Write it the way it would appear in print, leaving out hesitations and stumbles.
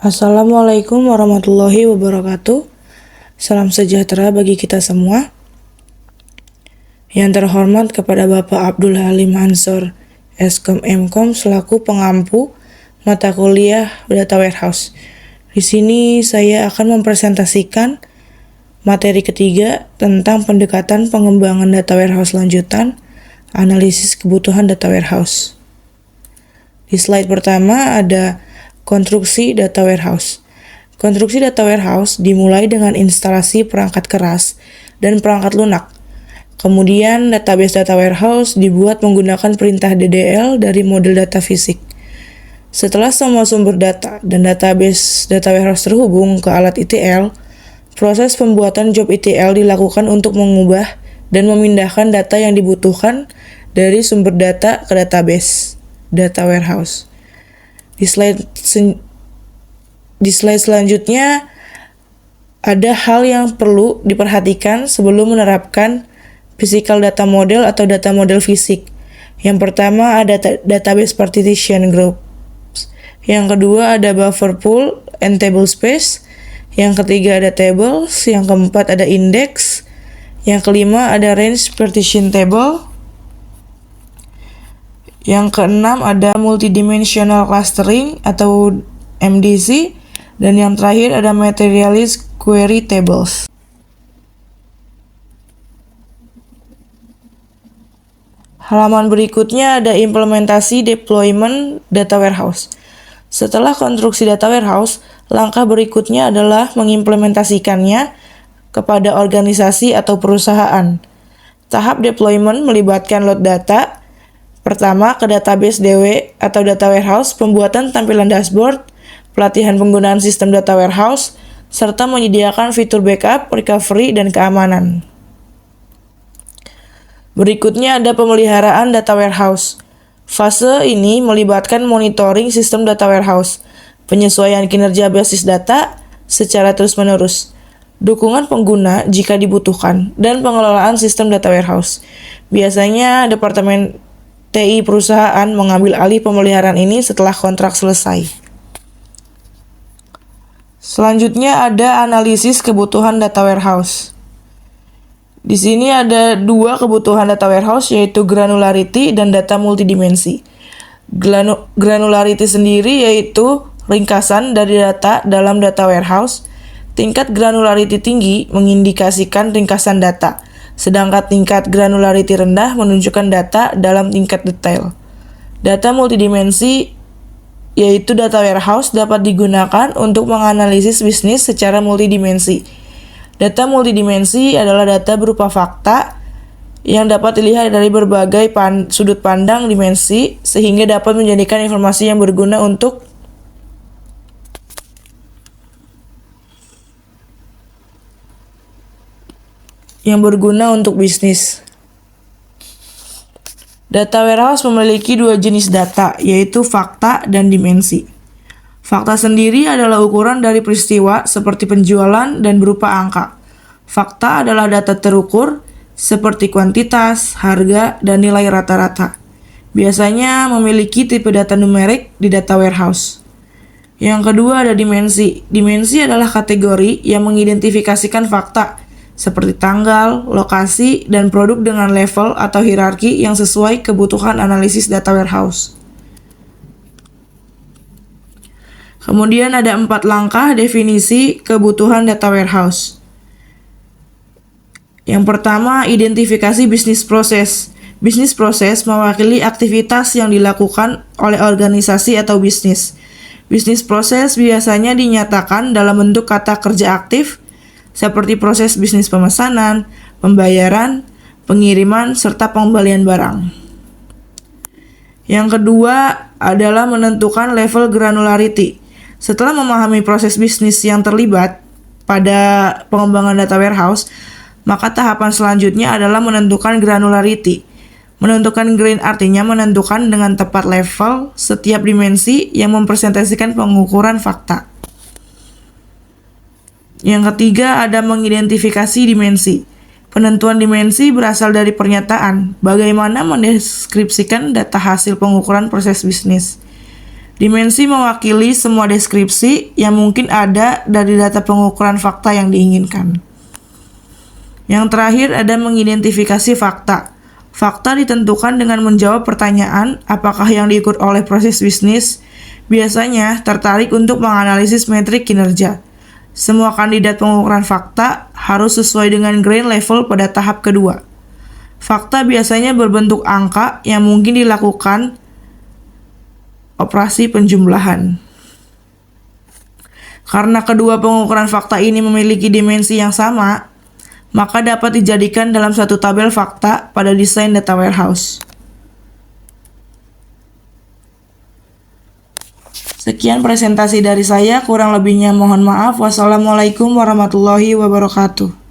Assalamualaikum warahmatullahi wabarakatuh. Salam sejahtera bagi kita semua. Yang terhormat kepada Bapak Abdul Halim Ansor, Eskom Mkom selaku pengampu mata kuliah Data Warehouse. Di sini saya akan mempresentasikan materi ketiga tentang pendekatan pengembangan data warehouse lanjutan, analisis kebutuhan data warehouse. Di slide pertama ada konstruksi data warehouse. Konstruksi data warehouse dimulai dengan instalasi perangkat keras dan perangkat lunak. Kemudian database data warehouse dibuat menggunakan perintah DDL dari model data fisik. Setelah semua sumber data dan database data warehouse terhubung ke alat ETL, proses pembuatan job ETL dilakukan untuk mengubah dan memindahkan data yang dibutuhkan dari sumber data ke database data warehouse. Di slide selanjutnya ada hal yang perlu diperhatikan sebelum menerapkan physical data model atau data model fisik. Yang pertama ada database partition group. Yang kedua ada buffer pool and table space. Yang ketiga ada tables. Yang keempat ada index. Yang kelima ada range partition table. Yang keenam ada multidimensional clustering atau MDC, dan yang terakhir ada materialist query tables. Halaman berikutnya ada implementasi deployment data warehouse. Setelah konstruksi data warehouse, langkah berikutnya adalah mengimplementasikannya kepada organisasi atau perusahaan. Tahap deployment melibatkan load data, pertama ke database DW atau data warehouse, pembuatan tampilan dashboard, pelatihan penggunaan sistem data warehouse, serta menyediakan fitur backup, recovery, dan keamanan. Berikutnya ada pemeliharaan data warehouse. Fase ini melibatkan monitoring sistem data warehouse, penyesuaian kinerja basis data secara terus-menerus, dukungan pengguna jika dibutuhkan, dan pengelolaan sistem data warehouse. Biasanya Departemen TI perusahaan mengambil alih pemeliharaan ini setelah kontrak selesai. Selanjutnya ada analisis kebutuhan data warehouse. Di sini ada dua kebutuhan data warehouse, yaitu granularity dan data multidimensi. Granularity sendiri yaitu ringkasan dari data dalam data warehouse. Tingkat granularity tinggi mengindikasikan ringkasan data, sedangkan tingkat granularity rendah menunjukkan data dalam tingkat detail. Data multidimensi yaitu data warehouse dapat digunakan untuk menganalisis bisnis secara multidimensi. Data multidimensi adalah data berupa fakta yang dapat dilihat dari berbagai sudut pandang dimensi, sehingga dapat menjadikan informasi yang berguna untuk bisnis. Data warehouse memiliki dua jenis data, yaitu fakta dan dimensi. Fakta sendiri adalah ukuran dari peristiwa seperti penjualan dan berupa angka. Fakta adalah data terukur seperti kuantitas, harga, dan nilai rata-rata. Biasanya memiliki tipe data numerik di data warehouse. Yang kedua ada dimensi. Dimensi adalah kategori yang mengidentifikasikan fakta seperti tanggal, lokasi, dan produk dengan level atau hierarki yang sesuai kebutuhan analisis data warehouse. Kemudian ada 4 langkah definisi kebutuhan data warehouse. Yang pertama, identifikasi bisnis proses. Bisnis proses mewakili aktivitas yang dilakukan oleh organisasi atau bisnis. Bisnis proses biasanya dinyatakan dalam bentuk kata kerja aktif, seperti proses bisnis pemesanan, pembayaran, pengiriman, serta pengembalian barang. Yang kedua adalah menentukan level granularity. Setelah memahami proses bisnis yang terlibat pada pengembangan data warehouse, maka tahapan selanjutnya adalah menentukan granularity. Menentukan grain artinya menentukan dengan tepat level setiap dimensi yang mempresentasikan pengukuran fakta. Yang ketiga ada mengidentifikasi dimensi. Penentuan dimensi berasal dari pernyataan bagaimana mendeskripsikan data hasil pengukuran proses bisnis. Dimensi mewakili semua deskripsi yang mungkin ada dari data pengukuran fakta yang diinginkan. Yang terakhir ada mengidentifikasi fakta. Fakta ditentukan dengan menjawab pertanyaan apakah yang diikut oleh proses bisnis biasanya tertarik untuk menganalisis metrik kinerja. Semua kandidat pengukuran fakta harus sesuai dengan grain level pada tahap kedua. Fakta biasanya berbentuk angka yang mungkin dilakukan operasi penjumlahan. Karena kedua pengukuran fakta ini memiliki dimensi yang sama, maka dapat dijadikan dalam satu tabel fakta pada desain data warehouse. Sekian presentasi dari saya, kurang lebihnya mohon maaf. Wassalamualaikum warahmatullahi wabarakatuh.